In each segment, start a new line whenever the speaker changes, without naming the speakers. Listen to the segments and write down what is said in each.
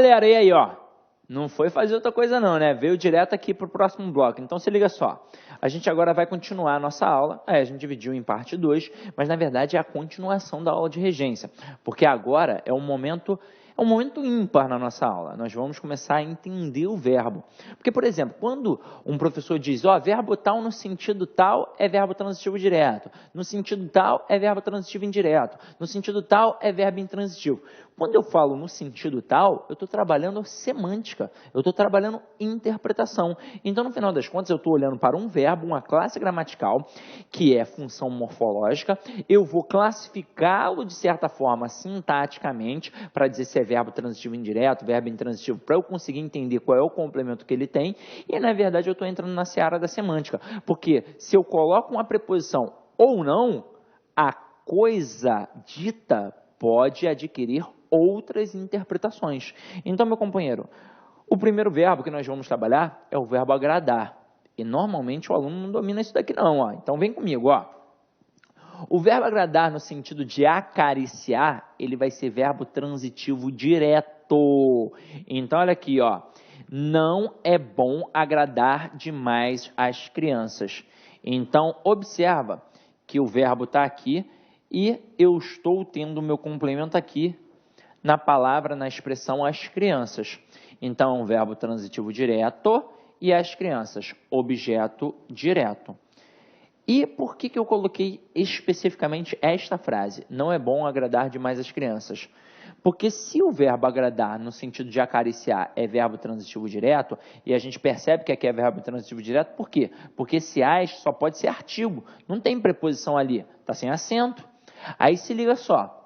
galera? E aí, ó? Não foi fazer outra coisa não, né? Veio direto aqui para o próximo bloco. Então, se liga só. A gente agora vai continuar a nossa aula. A gente dividiu em parte 2, mas na verdade é a continuação da aula de regência. Porque agora é um momento ímpar na nossa aula. Nós vamos começar a entender o verbo. Porque, por exemplo, quando um professor diz, ó, verbo tal no sentido tal é verbo transitivo direto, no sentido tal é verbo transitivo indireto, no sentido tal é verbo intransitivo. Quando eu falo no sentido tal, eu estou trabalhando semântica, eu estou trabalhando interpretação. Então, no final das contas, eu estou olhando para um verbo, uma classe gramatical, que é função morfológica, eu vou classificá-lo de certa forma sintaticamente, para dizer se é verbo transitivo indireto, verbo intransitivo, para eu conseguir entender qual é o complemento que ele tem, e na verdade eu estou entrando na seara da semântica, porque se eu coloco uma preposição ou não, a coisa dita pode adquirir outras interpretações. Então, meu companheiro, o primeiro verbo que nós vamos trabalhar é o verbo agradar. E normalmente o aluno não domina isso daqui não, ó. Então vem comigo, ó. O verbo agradar no sentido de acariciar, ele vai ser verbo transitivo direto. Então, olha aqui, ó. Não é bom agradar demais as crianças. Então, observa que o verbo está aqui e eu estou tendo o meu complemento aqui na palavra, na expressão as crianças. Então, é um verbo transitivo direto e as crianças, objeto direto. E por que eu coloquei especificamente esta frase? Não é bom agradar demais as crianças. Porque se o verbo agradar no sentido de acariciar é verbo transitivo direto, e a gente percebe que aqui é verbo transitivo direto, por quê? Porque esse as só pode ser artigo, não tem preposição ali, está sem acento. Aí se liga só.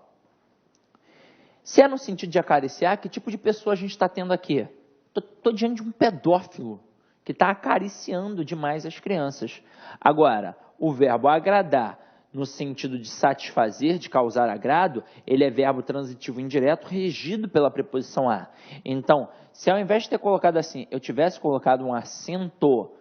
Se é no sentido de acariciar, que tipo de pessoa a gente está tendo aqui? Estou diante de um pedófilo que está acariciando demais as crianças. Agora, o verbo agradar, no sentido de satisfazer, de causar agrado, ele é verbo transitivo indireto regido pela preposição a. Então, se ao invés de ter colocado assim, eu tivesse colocado um acento,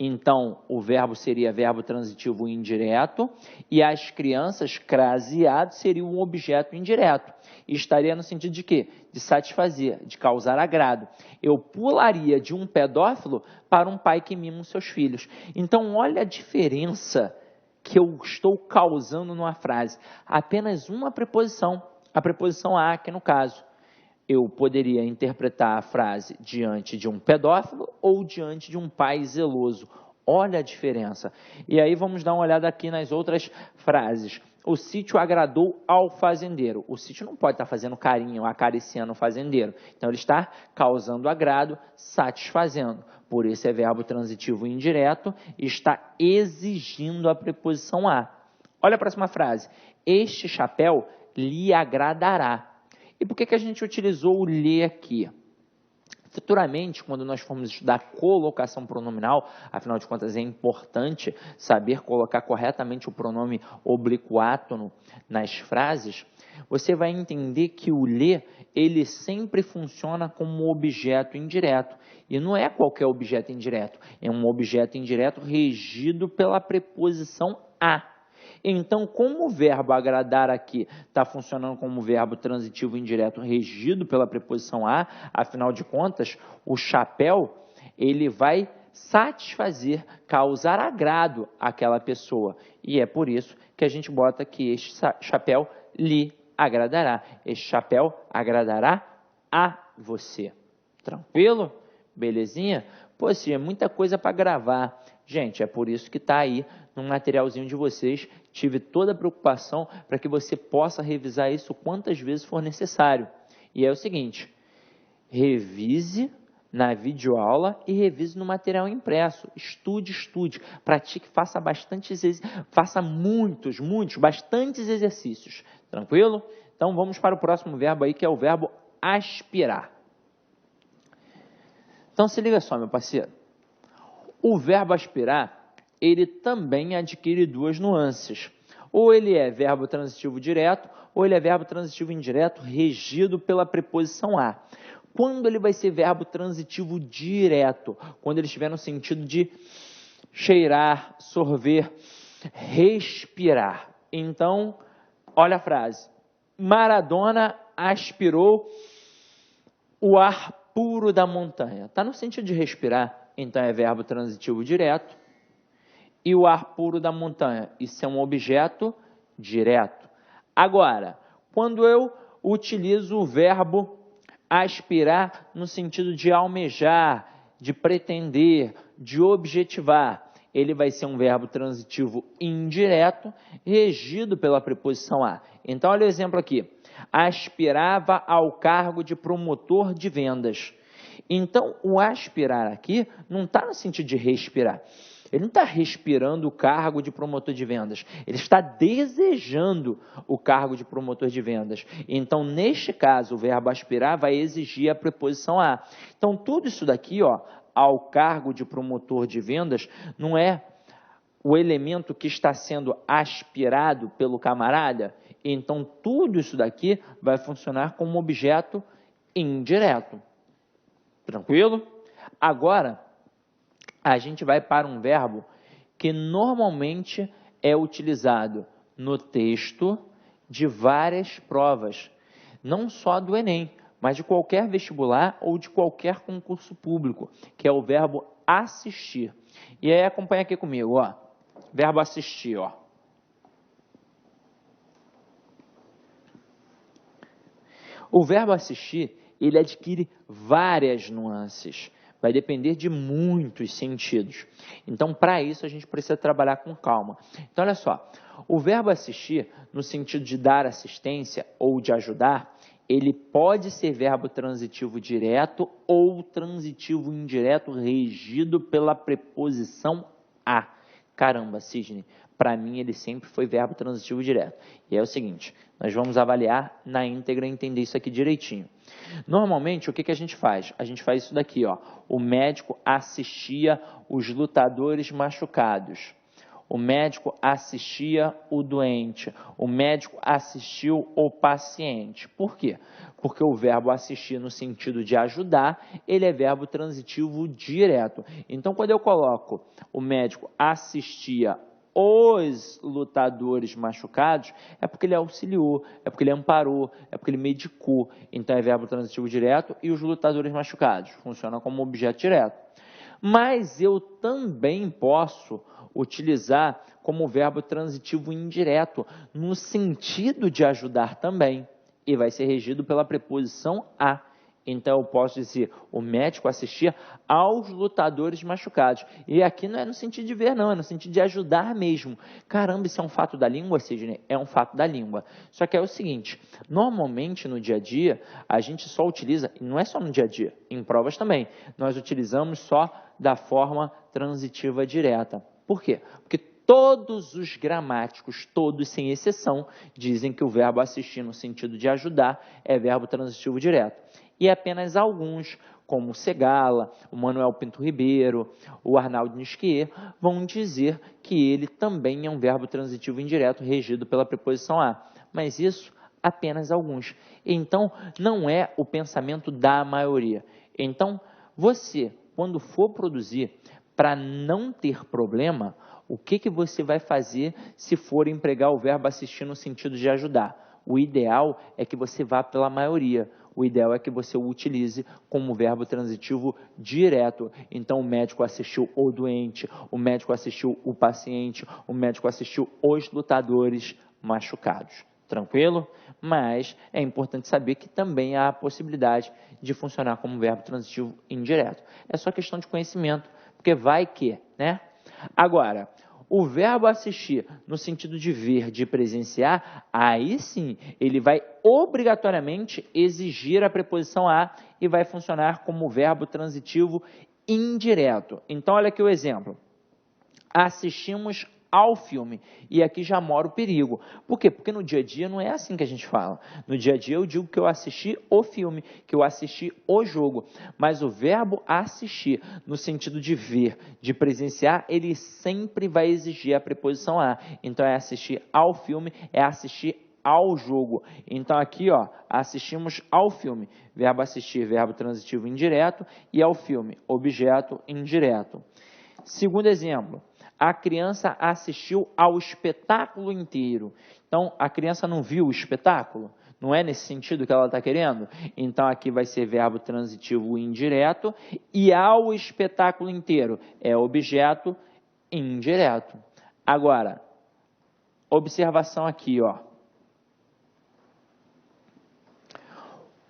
então o verbo seria verbo transitivo indireto e as crianças, craseado, seria um objeto indireto. E estaria no sentido de quê? De satisfazer, de causar agrado. Eu pularia de um pedófilo para um pai que mima os seus filhos. Então, olha a diferença que eu estou causando numa frase. Apenas uma preposição, a preposição a, que no caso, eu poderia interpretar a frase diante de um pedófilo ou diante de um pai zeloso. Olha a diferença. E aí vamos dar uma olhada aqui nas outras frases. O sítio agradou ao fazendeiro. O sítio não pode estar fazendo carinho, acariciando o fazendeiro. Então, ele está causando agrado, satisfazendo. Por isso é verbo transitivo indireto e está exigindo a preposição a. Olha a próxima frase. Este chapéu lhe agradará. E por que a gente utilizou o lhe aqui? Futuramente, quando nós formos estudar colocação pronominal, afinal de contas é importante saber colocar corretamente o pronome obliquátono nas frases, você vai entender que o lhe, ele sempre funciona como objeto indireto. E não é qualquer objeto indireto, é um objeto indireto regido pela preposição a. Então, como o verbo agradar aqui está funcionando como verbo transitivo indireto regido pela preposição a, afinal de contas, o chapéu, ele vai satisfazer, causar agrado àquela pessoa. E é por isso que a gente bota que este chapéu lhe agradará. Este chapéu agradará a você. Tranquilo? Belezinha? Pô, sim, é muita coisa para gravar. Gente, é por isso que está aí no materialzinho de vocês. Tive toda a preocupação para que você possa revisar isso quantas vezes for necessário. E é o seguinte, revise na videoaula e revise no material impresso. Estude, pratique, faça bastantes exercícios. Tranquilo? Então, vamos para o próximo verbo aí, que é o verbo aspirar. Então, se liga só, meu parceiro. O verbo aspirar, ele também adquire duas nuances. Ou ele é verbo transitivo direto, ou ele é verbo transitivo indireto regido pela preposição a. Quando ele vai ser verbo transitivo direto? Quando ele estiver no sentido de cheirar, sorver, respirar. Então, olha a frase. Maradona aspirou O ar puro da montanha. Está no sentido de respirar, então é verbo transitivo direto. E o ar puro da montanha, isso é um objeto direto. Agora, quando eu utilizo o verbo aspirar no sentido de almejar, de pretender, de objetivar, ele vai ser um verbo transitivo indireto, regido pela preposição a. Então, olha o exemplo aqui. Aspirava ao cargo de promotor de vendas. Então, o aspirar aqui não está no sentido de respirar. Ele não está respirando o cargo de promotor de vendas. Ele está desejando o cargo de promotor de vendas. Então, neste caso, o verbo aspirar vai exigir a preposição a. Então, tudo isso daqui, ó, ao cargo de promotor de vendas, não é o elemento que está sendo aspirado pelo camarada. Então, tudo isso daqui vai funcionar como objeto indireto. Tranquilo? Agora, a gente vai para um verbo que normalmente é utilizado no texto de várias provas, não só do Enem, mas de qualquer vestibular ou de qualquer concurso público, que é o verbo assistir. E aí acompanha aqui comigo, ó. Verbo assistir, ó. O verbo assistir, ele adquire várias nuances. Vai depender de muitos sentidos. Então, para isso, a gente precisa trabalhar com calma. Então, olha só. O verbo assistir, no sentido de dar assistência ou de ajudar, ele pode ser verbo transitivo direto ou transitivo indireto regido pela preposição a. Caramba, Sidney, para mim ele sempre foi verbo transitivo direto. E é o seguinte, nós vamos avaliar na íntegra e entender isso aqui direitinho. Normalmente, o que a gente faz? A gente faz isso daqui, ó. O médico assistia os lutadores machucados. O médico assistia o doente. O médico assistiu o paciente. Por quê? Porque o verbo assistir no sentido de ajudar, ele é verbo transitivo direto. Então, quando eu coloco o médico assistia os lutadores machucados, é porque ele auxiliou, é porque ele amparou, é porque ele medicou. Então, é verbo transitivo direto e os lutadores machucados. Funciona como objeto direto. Mas eu também posso utilizar como verbo transitivo indireto, no sentido de ajudar também, e vai ser regido pela preposição a. Então, eu posso dizer, o médico assistia aos lutadores machucados. E aqui não é no sentido de ver, não, é no sentido de ajudar mesmo. Caramba, isso é um fato da língua, Sidney? É um fato da língua. Só que é o seguinte, normalmente no dia a dia, a gente só utiliza, e não é só no dia a dia, em provas também, nós utilizamos só da forma transitiva direta. Por quê? Porque todos os gramáticos, todos sem exceção, dizem que o verbo assistir no sentido de ajudar é verbo transitivo direto. E apenas alguns, como o Segala, o Manuel Pinto Ribeiro, o Arnaldo Nisquier, vão dizer que ele também é um verbo transitivo indireto regido pela preposição a. Mas isso, apenas alguns. Então, não é o pensamento da maioria. Então, você, quando for produzir, para não ter problema, o que você vai fazer se for empregar o verbo assistir no sentido de ajudar? O ideal é que você vá pela maioria. O ideal é que você o utilize como verbo transitivo direto. Então, o médico assistiu o doente, o médico assistiu o paciente, o médico assistiu os lutadores machucados. Tranquilo? Mas é importante saber que também há a possibilidade de funcionar como verbo transitivo indireto. É só questão de conhecimento, porque vai que, né? Agora, o verbo assistir, no sentido de ver, de presenciar, aí sim, ele vai obrigatoriamente exigir a preposição a e vai funcionar como verbo transitivo indireto. Então, olha aqui o exemplo. Assistimos ao filme. E aqui já mora o perigo. Por quê? Porque no dia a dia não é assim que a gente fala. No dia a dia eu digo que eu assisti o filme, que eu assisti o jogo. Mas o verbo assistir, no sentido de ver, de presenciar, ele sempre vai exigir a preposição a. Então é assistir ao filme, é assistir ao jogo. Então aqui, ó, assistimos ao filme. Verbo assistir, verbo transitivo indireto, e ao filme, objeto indireto. Segundo exemplo. A criança assistiu ao espetáculo inteiro. Então, a criança não viu o espetáculo? Não é nesse sentido que ela está querendo? Então, aqui vai ser verbo transitivo indireto e ao espetáculo inteiro é objeto indireto. Agora, observação aqui, ó.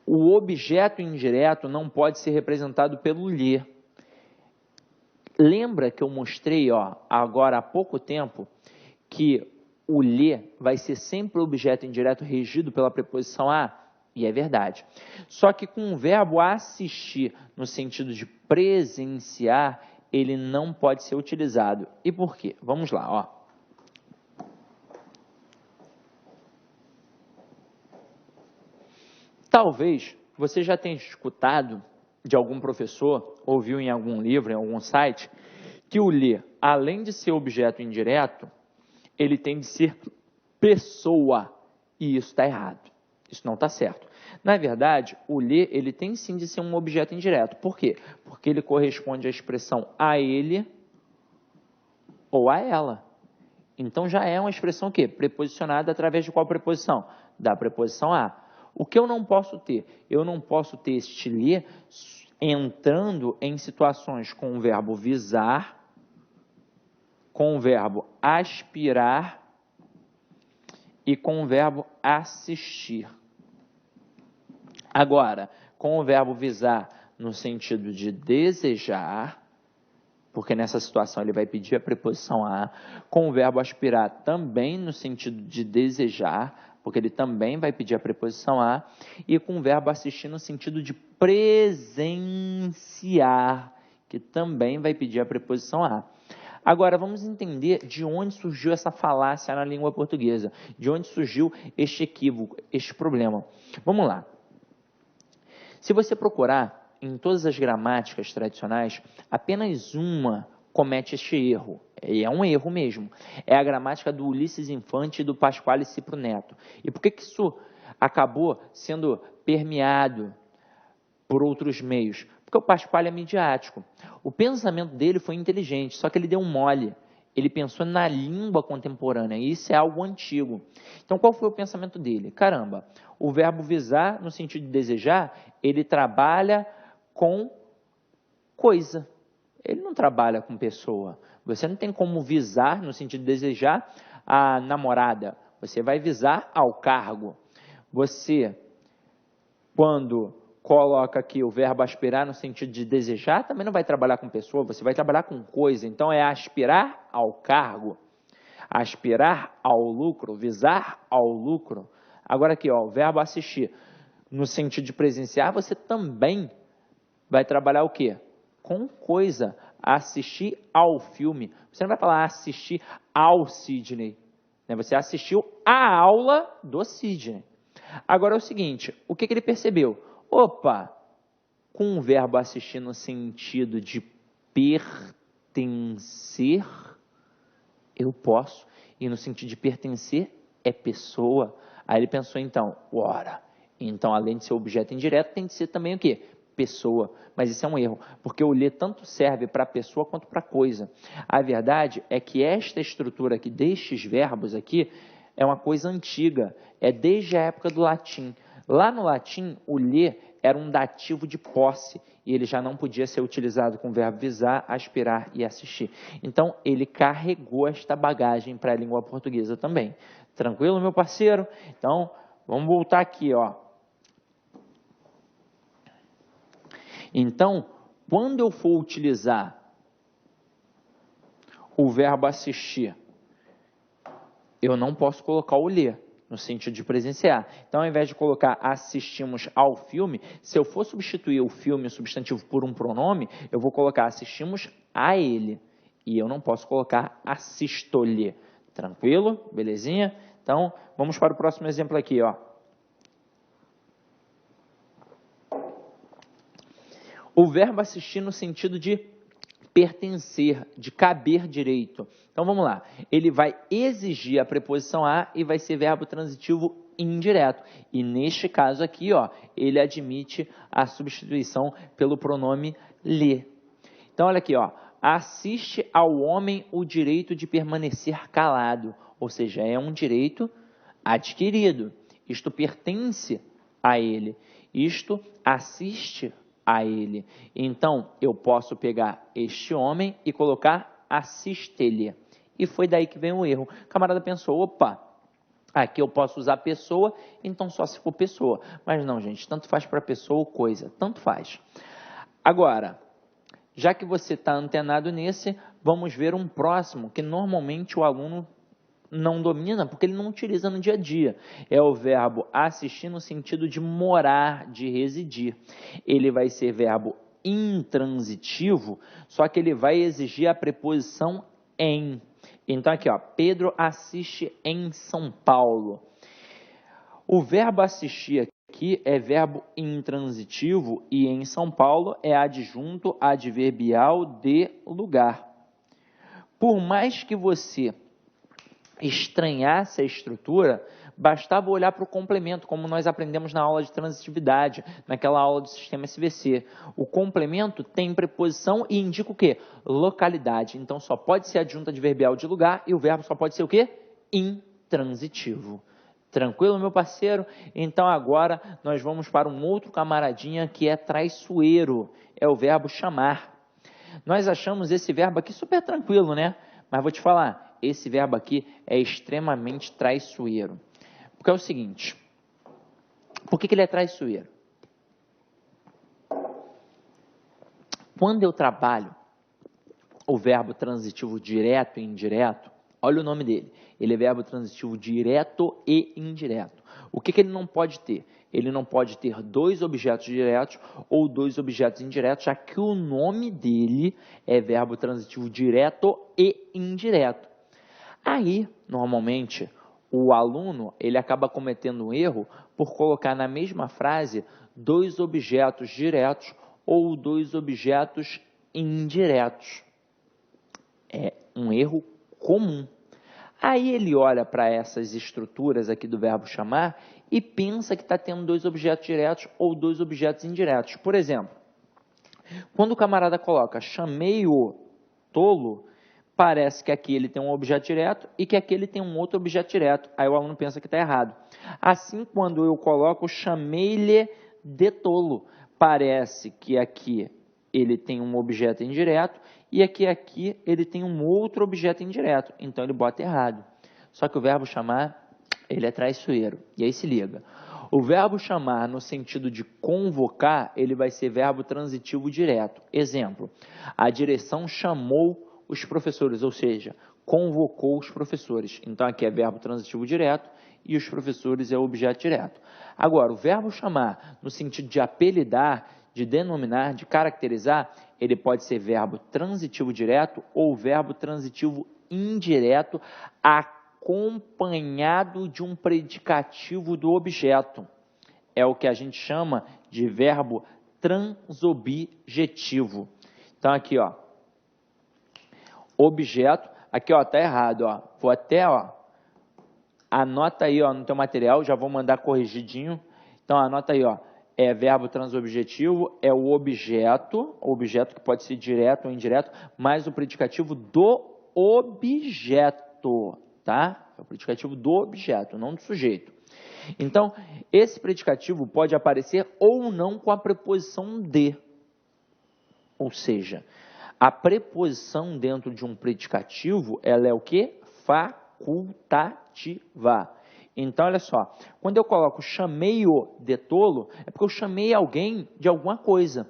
O objeto indireto não pode ser representado pelo ler. Lembra que eu mostrei, ó, agora há pouco tempo, que o ler vai ser sempre objeto indireto regido pela preposição a? E é verdade. Só que com o verbo assistir, no sentido de presenciar, ele não pode ser utilizado. E por quê? Vamos lá, ó. Talvez você já tenha escutado de algum professor, ouviu em algum livro, em algum site, que o ler, além de ser objeto indireto, ele tem de ser pessoa. E isso está errado. Isso não está certo. Na verdade, o ler, ele tem sim de ser um objeto indireto. Por quê? Porque ele corresponde à expressão a ele ou a ela. Então, já é uma expressão o quê? Preposicionada através de qual preposição? Da preposição a. O que eu não posso ter? Eu não posso ter este ler entrando em situações com o verbo visar, com o verbo aspirar e com o verbo assistir. Agora, com o verbo visar no sentido de desejar, porque nessa situação ele vai pedir a preposição a, com o verbo aspirar também no sentido de desejar, porque ele também vai pedir a preposição a, e com o verbo assistir no sentido de presenciar, que também vai pedir a preposição a. Agora, vamos entender de onde surgiu essa falácia na língua portuguesa, de onde surgiu este equívoco, este problema. Vamos lá. Se você procurar em todas as gramáticas tradicionais, apenas uma comete este erro, e é um erro mesmo. É a gramática do Ulisses Infante e do Pasquale Cipro Neto. E por que isso acabou sendo permeado por outros meios? Porque o Pasquale é midiático. O pensamento dele foi inteligente, só que ele deu um mole. Ele pensou na língua contemporânea, e isso é algo antigo. Então, qual foi o pensamento dele? Caramba, o verbo visar, no sentido de desejar, ele trabalha com coisa. Ele não trabalha com pessoa. Você não tem como visar, no sentido de desejar, a namorada. Você vai visar ao cargo. Você, quando coloca aqui o verbo aspirar no sentido de desejar, também não vai trabalhar com pessoa, você vai trabalhar com coisa. Então, é aspirar ao cargo, aspirar ao lucro, visar ao lucro. Agora aqui, ó, o verbo assistir, no sentido de presenciar, você também vai trabalhar o quê? Com coisa, assistir ao filme. Você não vai falar assistir ao Sidney, né? Você assistiu à aula do Sidney. Agora é o seguinte, o que ele percebeu? Opa, com o verbo assistir no sentido de pertencer, eu posso. E no sentido de pertencer, é pessoa. Aí ele pensou, então, ora, então além de ser objeto indireto, tem de ser também o quê? Pessoa. Mas isso é um erro, porque o ler tanto serve para pessoa quanto para coisa. A verdade é que esta estrutura aqui, destes verbos aqui, é uma coisa antiga, é desde a época do latim. Lá no latim, o ler era um dativo de posse, e ele já não podia ser utilizado com o verbo visar, aspirar e assistir. Então, ele carregou esta bagagem para a língua portuguesa também. Tranquilo, meu parceiro? Então, vamos voltar aqui, ó. Então, quando eu for utilizar o verbo assistir, eu não posso colocar o ler, no sentido de presenciar. Então, ao invés de colocar assistimos ao filme, se eu for substituir o filme, o substantivo, por um pronome, eu vou colocar assistimos a ele. E eu não posso colocar assisto-lhe. Tranquilo? Belezinha? Então, vamos para o próximo exemplo aqui, ó. O verbo assistir no sentido de pertencer, de caber direito. Então, vamos lá. Ele vai exigir a preposição a e vai ser verbo transitivo indireto. E neste caso aqui, ó, ele admite a substituição pelo pronome lhe. Então, olha aqui, ó. Assiste ao homem o direito de permanecer calado. Ou seja, é um direito adquirido. isto pertence a ele, isto assiste a ele. Então, eu posso pegar este homem e colocar assiste-lhe. E foi daí que vem o erro. O camarada pensou, opa, aqui eu posso usar pessoa, então só se for pessoa. Mas não, gente, tanto faz para pessoa ou coisa, tanto faz. Agora, já que você está antenado nesse, vamos ver um próximo, que normalmente o aluno não domina, porque ele não utiliza no dia a dia. É o verbo assistir no sentido de morar, de residir. Ele vai ser verbo intransitivo, só que ele vai exigir a preposição em. Então aqui, ó, Pedro assiste em São Paulo. O verbo assistir aqui é verbo intransitivo e em São Paulo é adjunto adverbial de lugar. Por mais que você estranhasse a estrutura, bastava olhar para o complemento, como nós aprendemos na aula de transitividade, naquela aula do sistema SVC. O complemento tem preposição e indica o quê? Localidade. Então, só pode ser adjunto adverbial de lugar e o verbo só pode ser o quê? Intransitivo. Tranquilo, meu parceiro? Então, agora, nós vamos para um outro camaradinha que é traiçoeiro. É o verbo chamar. Nós achamos esse verbo aqui super tranquilo, né? Mas vou te falar, esse verbo aqui é extremamente traiçoeiro. Porque é o seguinte, por que ele é traiçoeiro? Quando eu trabalho o verbo transitivo direto e indireto, olha o nome dele, ele é verbo transitivo direto e indireto. O que ele não pode ter? Ele não pode ter dois objetos diretos ou dois objetos indiretos, já que o nome dele é verbo transitivo direto e indireto. Aí, normalmente, o aluno ele acaba cometendo um erro por colocar na mesma frase dois objetos diretos ou dois objetos indiretos. É um erro comum. Aí ele olha para essas estruturas aqui do verbo chamar e pensa que está tendo dois objetos diretos ou dois objetos indiretos. Por exemplo, quando o camarada coloca chamei o tolo, parece que aqui ele tem um objeto direto e que aqui ele tem um outro objeto direto. Aí o aluno pensa que está errado. Assim, quando eu coloco chamei-lhe de tolo, parece que aqui ele tem um objeto indireto e aqui ele tem um outro objeto indireto. Então, ele bota errado. Só que o verbo chamar, ele é traiçoeiro. E aí se liga. O verbo chamar, no sentido de convocar, ele vai ser verbo transitivo direto. Exemplo, a direção chamou os professores, ou seja, convocou os professores. Então, aqui é verbo transitivo direto e os professores é o objeto direto. Agora, o verbo chamar, no sentido de apelidar, de denominar, de caracterizar, ele pode ser verbo transitivo direto ou verbo transitivo indireto, acompanhado de um predicativo do objeto. É o que a gente chama de verbo transobjetivo. Então, aqui, ó, objeto, aqui, ó, tá errado, ó. Vou até, ó, anota aí, ó, no teu material, já vou mandar corrigidinho. Então, anota aí, ó, é verbo transobjetivo, é o objeto que pode ser direto ou indireto, mais o predicativo do objeto, tá? É o predicativo do objeto, não do sujeito. Então, esse predicativo pode aparecer ou não com a preposição de. Ou seja, a preposição dentro de um predicativo, ela é o quê? Facultativa. Então, olha só, quando eu coloco chamei-o de tolo, é porque eu chamei alguém de alguma coisa.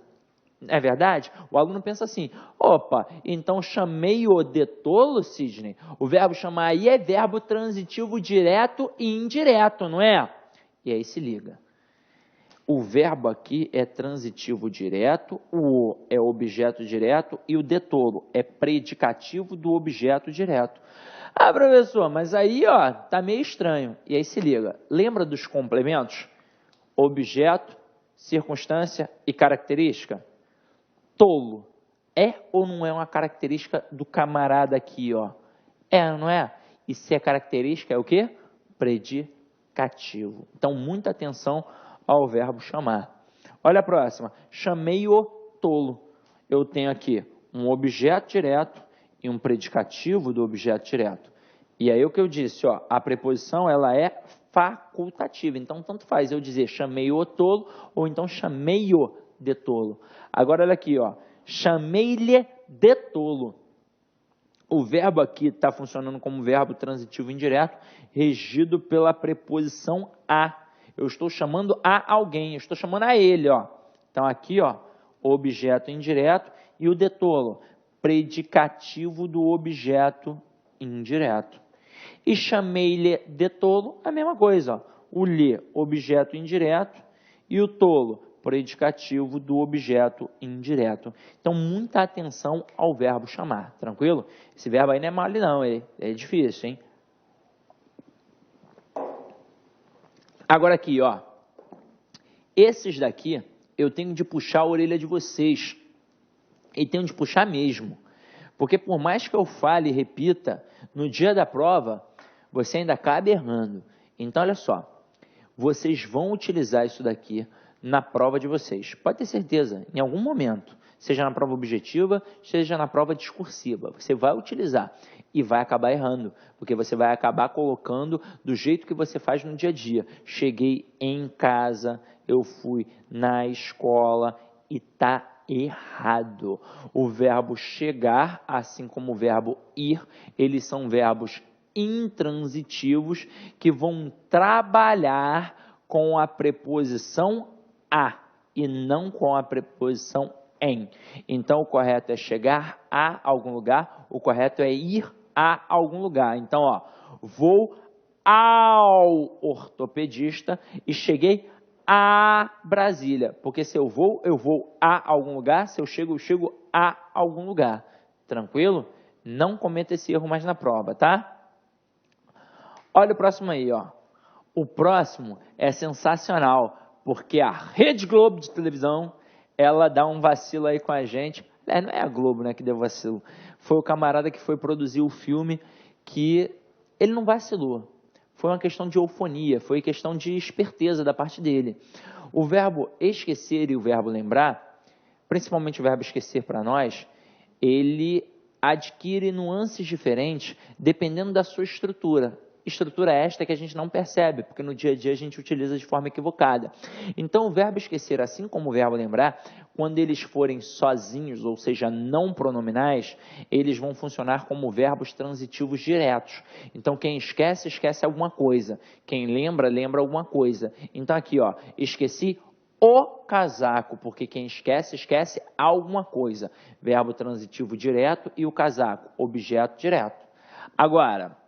É verdade? O aluno pensa assim, opa, então chamei-o de tolo, Sidney? O verbo chamar aí é verbo transitivo direto e indireto, não é? E aí se liga. O verbo aqui é transitivo direto, o é objeto direto e o de tolo é predicativo do objeto direto. Ah, professor, mas aí, ó, tá meio estranho. E aí se liga, lembra dos complementos? Objeto, circunstância e característica? Tolo, é ou não é uma característica do camarada aqui, ó? É, não é? E se é característica, é o quê? Predicativo. Então, muita atenção ao verbo chamar. Olha a próxima. Chamei-o tolo. Eu tenho aqui um objeto direto e um predicativo do objeto direto. E aí o que eu disse, ó, a preposição ela é facultativa. Então, tanto faz eu dizer chamei-o tolo ou então chamei-o de tolo. Agora, olha aqui, ó, chamei-lhe de tolo. O verbo aqui está funcionando como verbo transitivo indireto, regido pela preposição a. Eu estou chamando a alguém, eu estou chamando a ele, ó. Então, aqui, ó, objeto indireto e o de tolo, predicativo do objeto indireto. E chamei-lhe de tolo, a mesma coisa, ó. O lhe, objeto indireto, e o tolo, predicativo do objeto indireto. Então, muita atenção ao verbo chamar, tranquilo? Esse verbo aí não é mole não, é difícil, hein? Agora aqui, ó, esses daqui eu tenho de puxar a orelha de vocês, e tenho de puxar mesmo, porque por mais que eu fale e repita, no dia da prova, você ainda acaba errando. Então, olha só, vocês vão utilizar isso daqui na prova de vocês. Pode ter certeza, em algum momento, seja na prova objetiva, seja na prova discursiva, você vai utilizar e vai acabar errando, porque você vai acabar colocando do jeito que você faz no dia a dia. Cheguei em casa, eu fui na escola e tá errado. O verbo chegar, assim como o verbo ir, eles são verbos intransitivos que vão trabalhar com a preposição a e não com a preposição em. Então, o correto é chegar a algum lugar, o correto é ir a algum lugar. Então, ó, vou ao ortopedista e cheguei a Brasília. Porque se eu vou a algum lugar, se eu chego a algum lugar. Tranquilo? Não cometa esse erro mais na prova, tá? Olha o próximo aí, ó. O próximo é sensacional, porque a Rede Globo de televisão, ela dá um vacilo aí com a gente. Não é a Globo, né, que deu vacilo. Foi o camarada que foi produzir o filme que ele não vacilou. Foi uma questão de eufonia, foi questão de esperteza da parte dele. O verbo esquecer e o verbo lembrar, principalmente o verbo esquecer para nós, ele adquire nuances diferentes dependendo da sua estrutura. Estrutura esta que a gente não percebe, porque no dia a dia a gente utiliza de forma equivocada. Então, o verbo esquecer, assim como o verbo lembrar, quando eles forem sozinhos, ou seja, não pronominais, eles vão funcionar como verbos transitivos diretos. Então, quem esquece, esquece alguma coisa. Quem lembra, lembra alguma coisa. Então, aqui, ó, esqueci o casaco, porque quem esquece, esquece alguma coisa. Verbo transitivo direto e o casaco, objeto direto. Agora,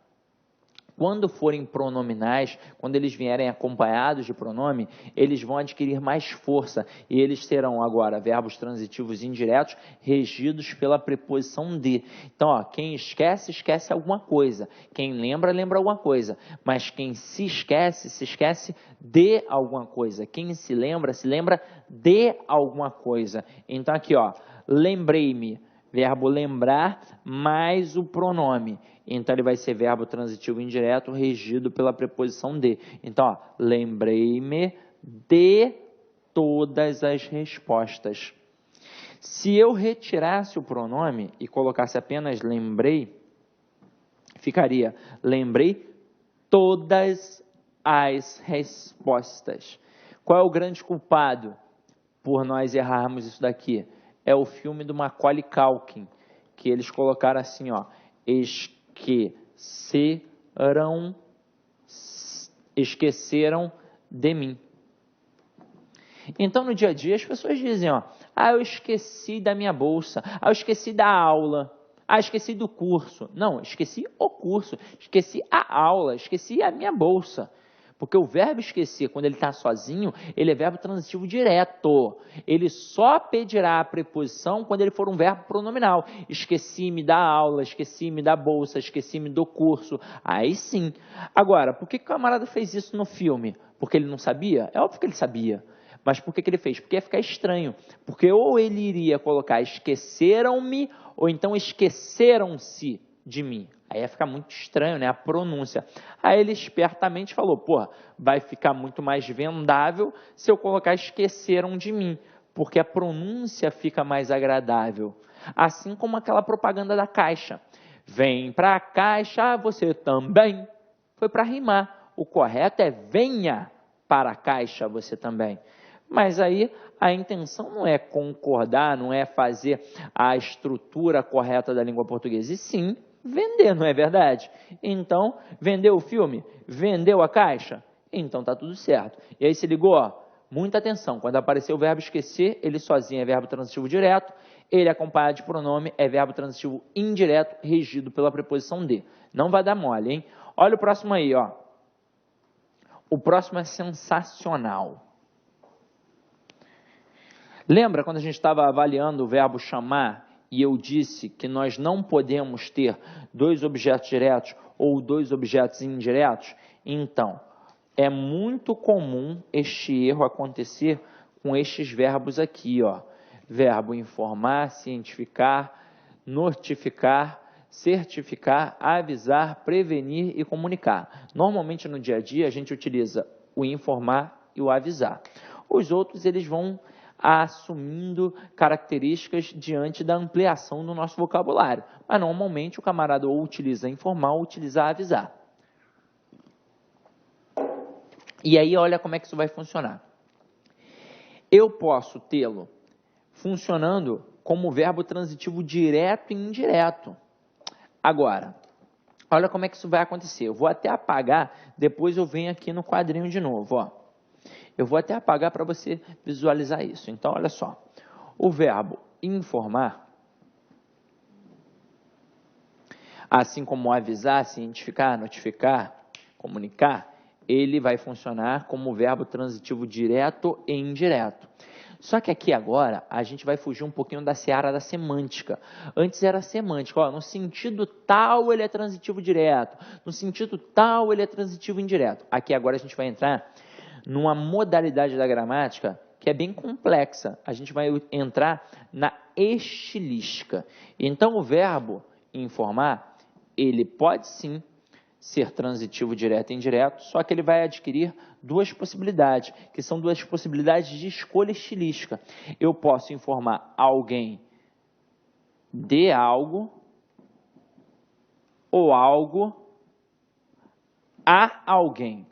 quando forem pronominais, quando eles vierem acompanhados de pronome, eles vão adquirir mais força e eles serão agora verbos transitivos indiretos regidos pela preposição de. Então, ó, quem esquece, esquece alguma coisa. Quem lembra, lembra alguma coisa. Mas quem se esquece de alguma coisa. Quem se lembra de alguma coisa. Então, aqui, ó, lembrei-me. Verbo lembrar mais o pronome. Então, ele vai ser verbo transitivo indireto regido pela preposição de. Então, ó, lembrei-me de todas as respostas. Se eu retirasse o pronome e colocasse apenas lembrei, ficaria lembrei todas as respostas. Qual é o grande culpado por nós errarmos isso daqui? É o filme do Macaulay Culkin, que eles colocaram assim, ó, esqueceram de mim. Então, no dia a dia, as pessoas dizem, ó, eu esqueci da minha bolsa, eu esqueci da aula, esqueci do curso. Não, esqueci o curso, esqueci a aula, esqueci a minha bolsa. Porque o verbo esquecer, quando ele está sozinho, ele é verbo transitivo direto. Ele só pedirá a preposição quando ele for um verbo pronominal. Esqueci-me da aula, esqueci-me da bolsa, esqueci-me do curso. Aí sim. Agora, por que o camarada fez isso no filme? Porque ele não sabia? É óbvio que ele sabia. Mas por que ele fez? Porque ia ficar estranho. Porque ou ele iria colocar esqueceram-me, ou então esqueceram-se de mim. Aí ia ficar muito estranho, né? A pronúncia. Aí ele espertamente falou, vai ficar muito mais vendável se eu colocar esqueceram de mim, porque a pronúncia fica mais agradável. Assim como aquela propaganda da Caixa. Vem pra Caixa, você também. Foi para rimar. O correto é venha para a caixa você também. Mas aí a intenção não é concordar, não é fazer a estrutura correta da língua portuguesa, e sim vender, não é verdade? Então, vendeu o filme? Vendeu a caixa? Então tá tudo certo. E aí se ligou, ó, muita atenção, quando aparecer o verbo esquecer, ele sozinho é verbo transitivo direto, ele acompanhado de pronome é verbo transitivo indireto, regido pela preposição de. Não vai dar mole, hein? Olha o próximo aí, ó. O próximo é sensacional. Lembra quando a gente estava avaliando o verbo chamar e eu disse que nós não podemos ter dois objetos diretos ou dois objetos indiretos? Então, é muito comum este erro acontecer com estes verbos aqui, ó. Verbo informar, cientificar, notificar, certificar, avisar, prevenir e comunicar. Normalmente no dia a dia a gente utiliza o informar e o avisar. Os outros eles vão assumindo características diante da ampliação do nosso vocabulário. Mas normalmente o camarada ou utiliza informar ou utiliza avisar. E aí olha como é que isso vai funcionar. Eu posso tê-lo funcionando como verbo transitivo direto e indireto. Agora, olha como é que isso vai acontecer. Eu vou até apagar, depois eu venho aqui no quadrinho de novo, ó. Eu vou até apagar para você visualizar isso. Então, olha só. O verbo informar, assim como avisar, cientificar, notificar, comunicar, ele vai funcionar como verbo transitivo direto e indireto. Só que aqui agora a gente vai fugir um pouquinho da seara da semântica. Antes era semântica, ó, no sentido tal ele é transitivo direto, no sentido tal ele é transitivo indireto. Aqui agora a gente vai entrar numa modalidade da gramática que é bem complexa. A gente vai entrar na estilística. Então o verbo informar, ele pode sim ser transitivo direto e indireto, só que ele vai adquirir duas possibilidades, que são duas possibilidades de escolha estilística. Eu posso informar alguém de algo ou algo a alguém.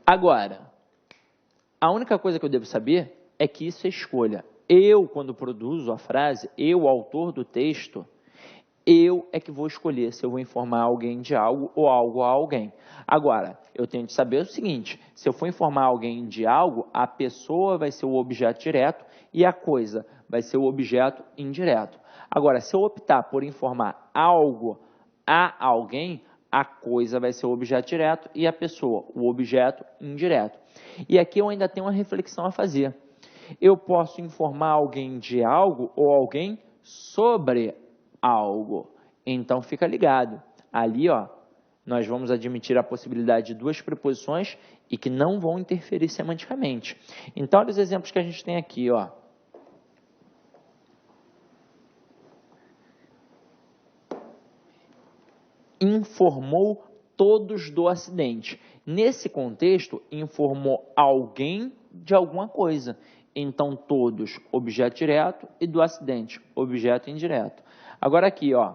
Agora, a única coisa que eu devo saber é que isso é escolha. Eu, quando produzo a frase, eu, autor do texto, eu é que vou escolher se eu vou informar alguém de algo ou algo a alguém. Agora, eu tenho que saber o seguinte, se eu for informar alguém de algo, a pessoa vai ser o objeto direto e a coisa vai ser o objeto indireto. Agora, se eu optar por informar algo a alguém, a coisa vai ser o objeto direto e a pessoa, o objeto indireto. E aqui eu ainda tenho uma reflexão a fazer. Eu posso informar alguém de algo ou alguém sobre algo. Então, fica ligado. Ali, ó, nós vamos admitir a possibilidade de duas preposições e que não vão interferir semanticamente. Então, olha os exemplos que a gente tem aqui, ó. Informou todos do acidente. Nesse contexto, informou alguém de alguma coisa. Então, todos, objeto direto, e do acidente, objeto indireto. Agora aqui, ó,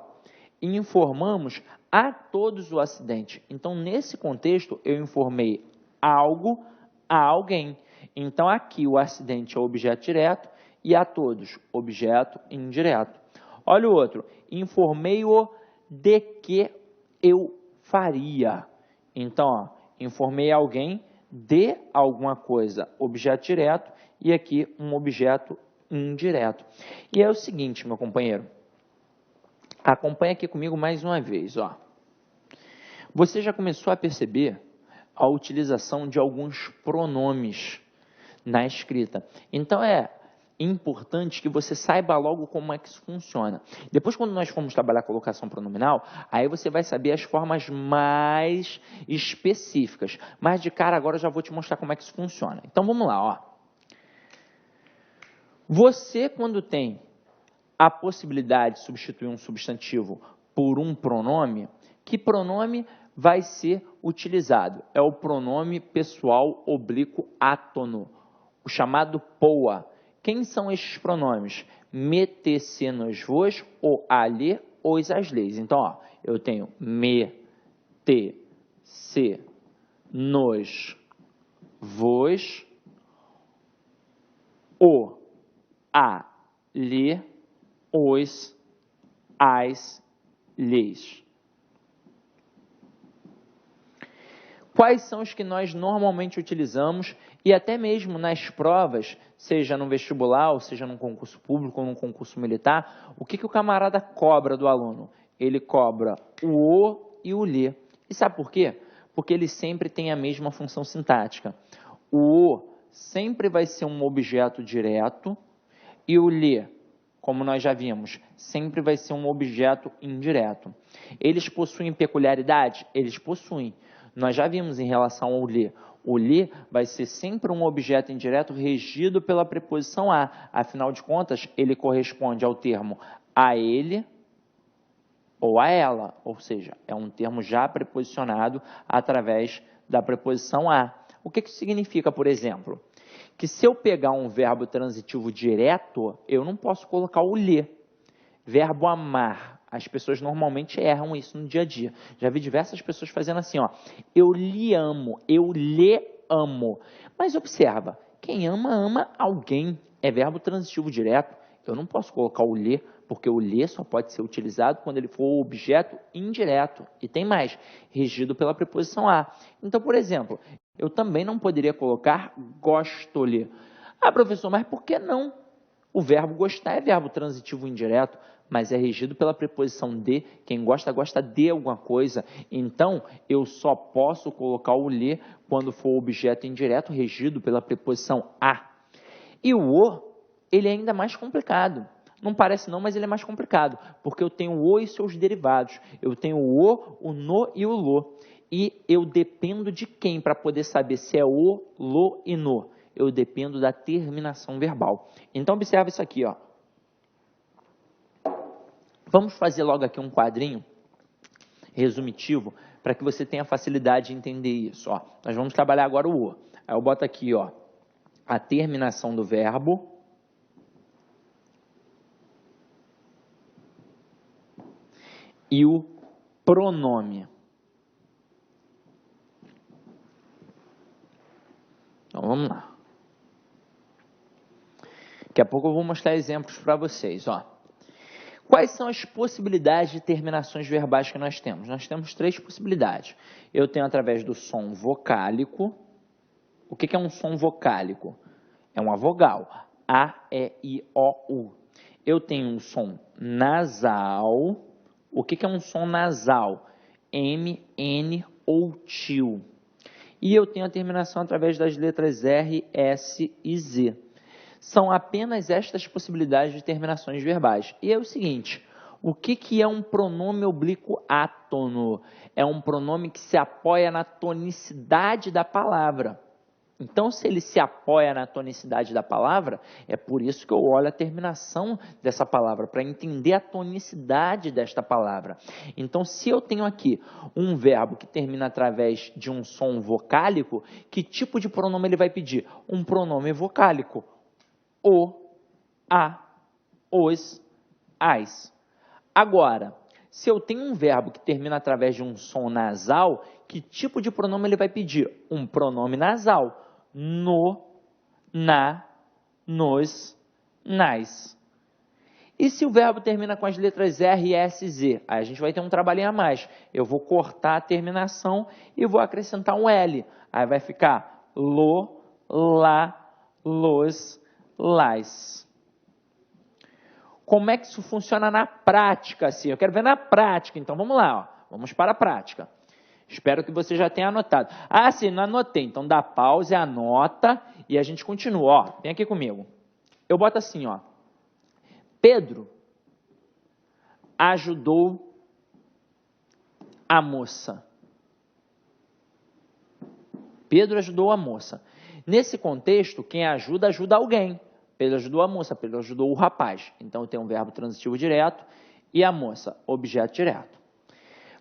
informamos a todos o acidente. Então, nesse contexto, eu informei algo a alguém. Então, aqui o acidente é objeto direto e a todos, objeto indireto. Olha o outro, informei-o de que eu faria. Então, ó, informei alguém de alguma coisa, objeto direto, e aqui um objeto indireto. E é o seguinte, meu companheiro, acompanha aqui comigo mais uma vez, ó. Você já começou a perceber a utilização de alguns pronomes na escrita. Então, é importante que você saiba logo como é que isso funciona. Depois, quando nós formos trabalhar colocação pronominal, aí você vai saber as formas mais específicas. Mas de cara, agora eu já vou te mostrar como é que isso funciona. Então, vamos lá, ó. Você, quando tem a possibilidade de substituir um substantivo por um pronome, que pronome vai ser utilizado? É o pronome pessoal oblíquo átono, o chamado POA. Quem são estes pronomes? Me, te, se, nos, vos, o, a, lhe, os, as, leis. Então, ó, eu tenho me, te, se, nos, vos, o, a, lhe, os, as, lhes. Quais são os que nós normalmente utilizamos e até mesmo nas provas, seja no vestibular, ou seja num concurso público ou num concurso militar, o que o camarada cobra do aluno? Ele cobra o e o lhe. E sabe por quê? Porque ele sempre tem a mesma função sintática. O sempre vai ser um objeto direto e o lhe, como nós já vimos, sempre vai ser um objeto indireto. Eles possuem peculiaridade? Eles possuem. Nós já vimos em relação ao lhe. O lhe vai ser sempre um objeto indireto regido pela preposição a. Afinal de contas, ele corresponde ao termo a ele ou a ela. Ou seja, é um termo já preposicionado através da preposição a. O que isso significa, por exemplo? Que se eu pegar um verbo transitivo direto, eu não posso colocar o lhe. Verbo amar. As pessoas normalmente erram isso no dia a dia. Já vi diversas pessoas fazendo assim, ó. Eu lhe amo, eu lhe amo. Mas observa, quem ama, ama alguém. É verbo transitivo direto. Eu não posso colocar o lhe, porque o lhe só pode ser utilizado quando ele for objeto indireto. E tem mais, regido pela preposição a. Então, por exemplo, eu também não poderia colocar gosto-lhe. Ah, professor, mas por que não? O verbo gostar é verbo transitivo indireto, mas é regido pela preposição de. Quem gosta, gosta de alguma coisa. Então, eu só posso colocar o lhe quando for objeto indireto regido pela preposição a. E o, ele é ainda mais complicado. Não parece não, mas ele é mais complicado, porque eu tenho o e seus derivados. Eu tenho o no e o lo. E eu dependo de quem para poder saber se é o, lo e no? Eu dependo da terminação verbal. Então, observa isso aqui, ó. Vamos fazer logo aqui um quadrinho resumitivo para que você tenha facilidade de entender isso. Ó. Nós vamos trabalhar agora o o. Aí eu boto aqui, ó, a terminação do verbo e o pronome. Então, vamos lá. Daqui a pouco eu vou mostrar exemplos para vocês, ó. Quais são as possibilidades de terminações verbais que nós temos? Nós temos 3 possibilidades. Eu tenho através do som vocálico. O que é um som vocálico? É uma vogal. A, E, I, O, U. Eu tenho um som nasal. O que é um som nasal? M, N ou TIL. E eu tenho a terminação através das letras R, S e Z. São apenas estas possibilidades de terminações verbais. E é o seguinte, o que é um pronome oblíquo átono? É um pronome que se apoia na tonicidade da palavra. Então, se ele se apoia na tonicidade da palavra, é por isso que eu olho a terminação dessa palavra, para entender a tonicidade desta palavra. Então, se eu tenho aqui um verbo que termina através de um som vocálico, que tipo de pronome ele vai pedir? Um pronome vocálico. O, a, os, as. Agora, se eu tenho um verbo que termina através de um som nasal, que tipo de pronome ele vai pedir? Um pronome nasal. No, na, nos, nas. E se o verbo termina com as letras R, S, Z? Aí a gente vai ter um trabalhinho a mais. Eu vou cortar a terminação e vou acrescentar um L. Aí vai ficar lo, lá, los, las. Como é que isso funciona na prática? Assim? Eu quero ver na prática. Então, vamos lá. Ó. Vamos para a prática. Espero que você já tenha anotado. Ah, sim, não anotei. Então, dá pausa, anota e a gente continua. Ó, vem aqui comigo. Eu boto assim, ó. Pedro ajudou a moça. Pedro ajudou a moça. Nesse contexto, quem ajuda, ajuda alguém. Pedro ajudou a moça, Pedro ajudou o rapaz. Então, eu tenho um verbo transitivo direto e a moça, objeto direto.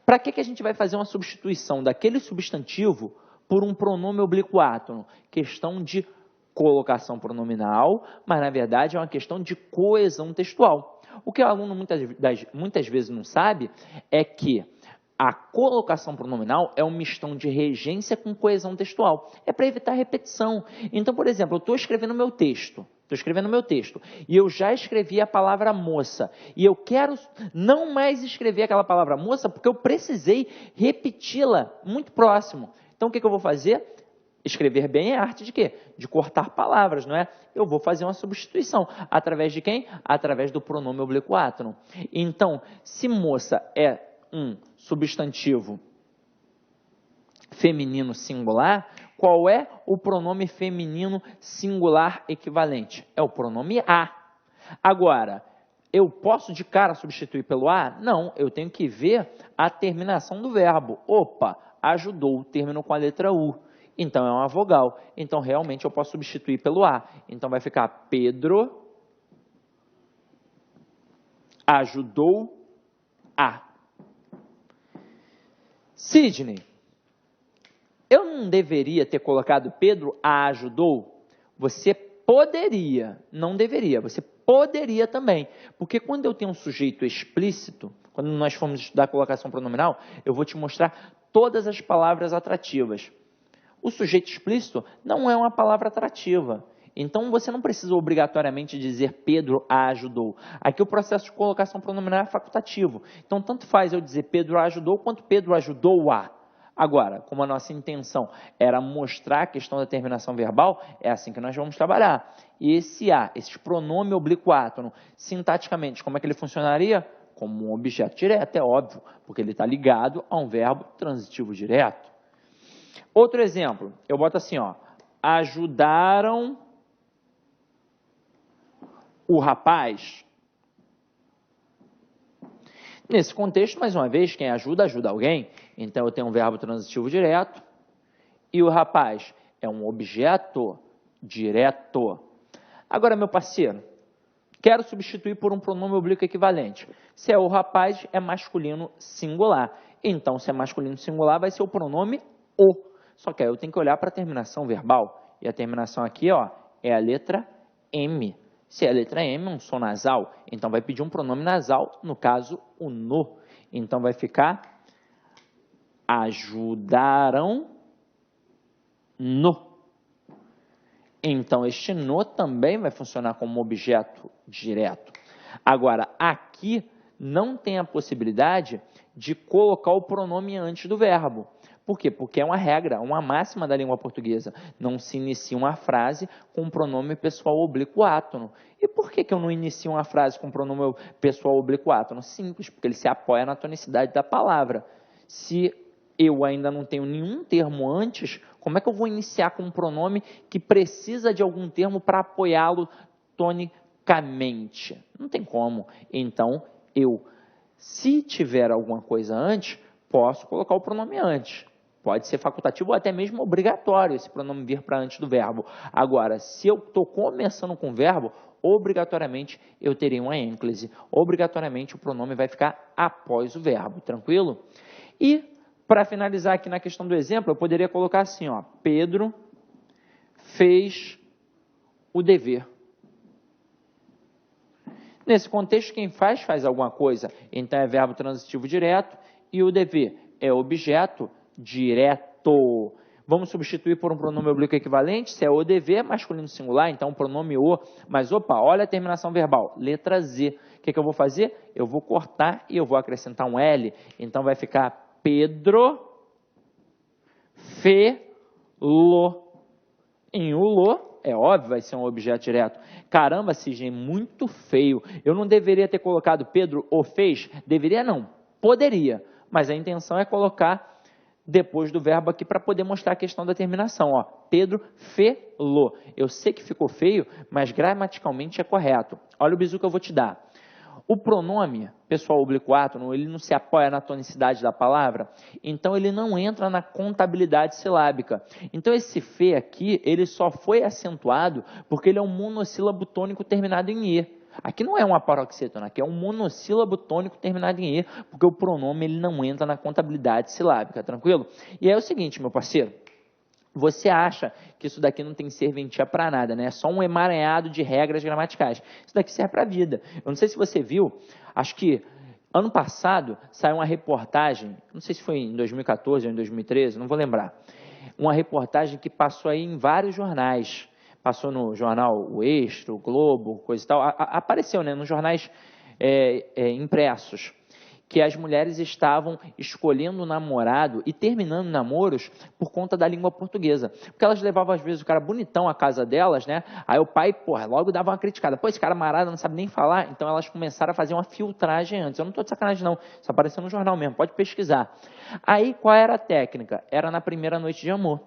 Para que a gente vai fazer uma substituição daquele substantivo por um pronome oblíquo átono? Questão de colocação pronominal, mas na verdade é uma questão de coesão textual. O que o aluno muitas vezes não sabe é que A colocação pronominal é um mistão de regência com coesão textual. É para evitar repetição. Então, por exemplo, eu estou escrevendo meu texto. E eu já escrevi a palavra moça. E eu quero não mais escrever aquela palavra moça porque eu precisei repeti-la muito próximo. Então, o que eu vou fazer? Escrever bem é arte de quê? De cortar palavras, não é? Eu vou fazer uma substituição. Através de quem? Através do pronome oblíquo átono. Então, se moça é um substantivo feminino singular, qual é o pronome feminino singular equivalente? É o pronome a. Agora, eu posso de cara substituir pelo a? Não, eu tenho que ver a terminação do verbo. Opa, ajudou, terminou com a letra U. Então, é uma vogal. Então, realmente, eu posso substituir pelo a. Então, vai ficar Pedro ajudou a. Sidney, eu não deveria ter colocado Pedro a ajudou? Você poderia, não deveria, você poderia também. Porque quando eu tenho um sujeito explícito, quando nós formos estudar a colocação pronominal, eu vou te mostrar todas as palavras atrativas. O sujeito explícito não é uma palavra atrativa. Então, você não precisa obrigatoriamente dizer Pedro a ajudou. Aqui o processo de colocação pronominal é facultativo. Então, tanto faz eu dizer Pedro a ajudou, quanto Pedro ajudou a. Agora, como a nossa intenção era mostrar a questão da terminação verbal, é assim que nós vamos trabalhar. E esse a, esse pronome oblíquo átono, sintaticamente, como é que ele funcionaria? Como um objeto direto, é óbvio, porque ele está ligado a um verbo transitivo direto. Outro exemplo, eu boto assim, ó, ajudaram o rapaz. Nesse contexto, mais uma vez, quem ajuda, ajuda alguém. Então, eu tenho um verbo transitivo direto e o rapaz é um objeto direto. Agora, meu parceiro, quero substituir por um pronome oblíquo equivalente. Se é o rapaz, é masculino singular. Então, se é masculino singular, vai ser o pronome o. Só que aí eu tenho que olhar para a terminação verbal. E a terminação aqui, ó, é a letra M. Se é a letra M, um som nasal, então vai pedir um pronome nasal, no caso, o no. Então, vai ficar ajudaram no. Então, este no também vai funcionar como objeto direto. Agora, aqui não tem a possibilidade de colocar o pronome antes do verbo. Por quê? Porque é uma regra, uma máxima da língua portuguesa. Não se inicia uma frase com um pronome pessoal oblíquo átono. E por que eu não inicio uma frase com pronome pessoal oblíquo átono? Simples, porque ele se apoia na tonicidade da palavra. Se eu ainda não tenho nenhum termo antes, como é que eu vou iniciar com um pronome que precisa de algum termo para apoiá-lo tonicamente? Não tem como. Então, se tiver alguma coisa antes, posso colocar o pronome antes. Pode ser facultativo ou até mesmo obrigatório esse pronome vir para antes do verbo. Agora, se eu estou começando com o verbo, obrigatoriamente eu terei uma ênclise. Obrigatoriamente o pronome vai ficar após o verbo, tranquilo? E, para finalizar aqui na questão do exemplo, eu poderia colocar assim, ó, Pedro fez o dever. Nesse contexto, quem faz alguma coisa. Então, é verbo transitivo direto e o dever é objeto direto. Vamos substituir por um pronome oblíquo equivalente. Se é o dever, masculino singular, então o pronome o. Mas, opa, olha a terminação verbal. Letra Z. O que eu vou fazer? Eu vou cortar e eu vou acrescentar um L. Então, vai ficar Pedro fe-lo. Em o lo, é óbvio, vai ser um objeto direto. Caramba, Sidney, muito feio. Eu não deveria ter colocado Pedro o fez? Deveria não. Poderia. Mas a intenção é colocar depois do verbo aqui para poder mostrar a questão da terminação. Ó, Pedro fe-lo. Eu sei que ficou feio, mas gramaticalmente é correto. Olha o bizu que eu vou te dar. O pronome pessoal oblíquo átono, ele não se apoia na tonicidade da palavra, então ele não entra na contabilidade silábica. Então esse fe aqui, ele só foi acentuado porque ele é um monossílabo tônico terminado em e. Aqui não é uma paroxítona, aqui é um monossílabo tônico terminado em e, porque o pronome ele não entra na contabilidade silábica, tranquilo? E aí é o seguinte, meu parceiro, você acha que isso daqui não tem serventia para nada, né? É só um emaranhado de regras gramaticais. Isso daqui serve para a vida. Eu não sei se você viu, acho que Ano passado saiu uma reportagem, não sei se foi em 2014 ou em 2013, não vou lembrar, uma reportagem que passou aí em vários jornais, passou no jornal O Extra, o Globo, coisa e tal, apareceu, né, nos jornais impressos, que as mulheres estavam escolhendo o namorado e terminando namoros por conta da língua portuguesa. Porque elas levavam, às vezes, o cara bonitão à casa delas, né? Aí o pai, porra, logo dava uma criticada. Pô, esse cara marado não sabe nem falar. Então elas começaram a fazer uma filtragem antes. Eu não estou de sacanagem, não. Isso apareceu no jornal mesmo, pode pesquisar. Aí, qual era a técnica? Era na primeira noite de amor.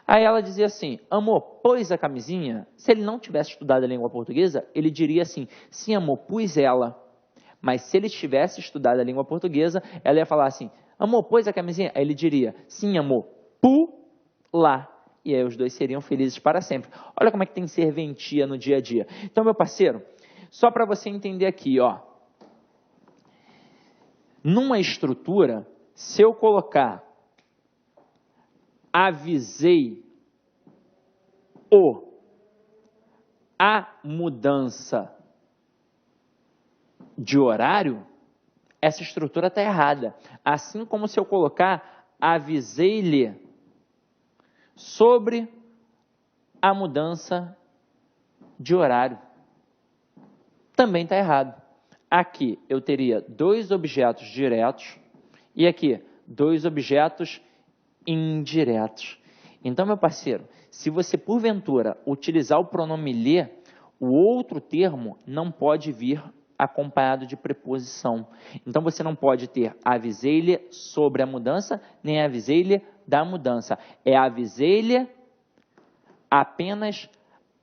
Aí ela dizia assim, amor, pôs a camisinha? Se ele não tivesse estudado a língua portuguesa, ele diria assim, sim, amor, pus ela. Mas se ele tivesse estudado a língua portuguesa, ela ia falar assim, amor, pôs a camisinha? Aí ele diria, sim, amor, pula. E aí os dois seriam felizes para sempre. Olha como é que tem serventia no dia a dia. Então, meu parceiro, só para você entender aqui, ó. Numa estrutura, se eu colocar avisei a mudança de horário, essa estrutura está errada. Assim como se eu colocar avisei-lhe sobre a mudança de horário. Também está errado. Aqui eu teria dois objetos diretos e aqui dois objetos indiretos. Então, meu parceiro, se você porventura utilizar o pronome lhe, o outro termo não pode vir acompanhado de preposição. Então, você não pode ter avisei-lhe sobre a mudança, nem avisei-lhe da mudança. É avisei-lhe apenas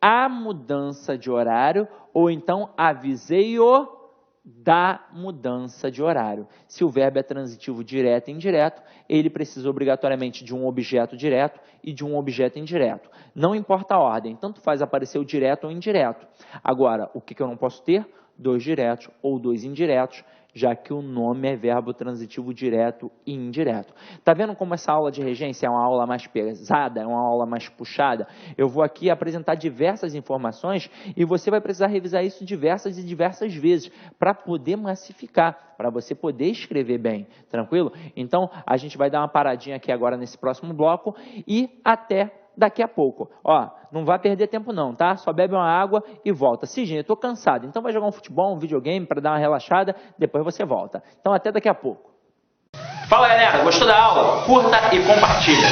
a mudança de horário, ou então avisei-o da mudança de horário. Se o verbo é transitivo direto e indireto, ele precisa obrigatoriamente de um objeto direto e de um objeto indireto. Não importa a ordem, tanto faz aparecer o direto ou indireto. Agora, o que eu não posso ter? Dois diretos ou dois indiretos, já que o nome é verbo transitivo direto e indireto. Tá vendo como essa aula de regência é uma aula mais pesada, é uma aula mais puxada? Eu vou aqui apresentar diversas informações e você vai precisar revisar isso diversas e diversas vezes para poder massificar, para você poder escrever bem, tranquilo? Então, a gente vai dar uma paradinha aqui agora nesse próximo bloco e até daqui a pouco. Ó, não vai perder tempo não, tá? Só bebe uma água e volta. Sim, eu tô cansado, então vai jogar um futebol, um videogame para dar uma relaxada, depois você volta. Então até daqui a pouco. Fala galera, gostou da aula? Curta e compartilha.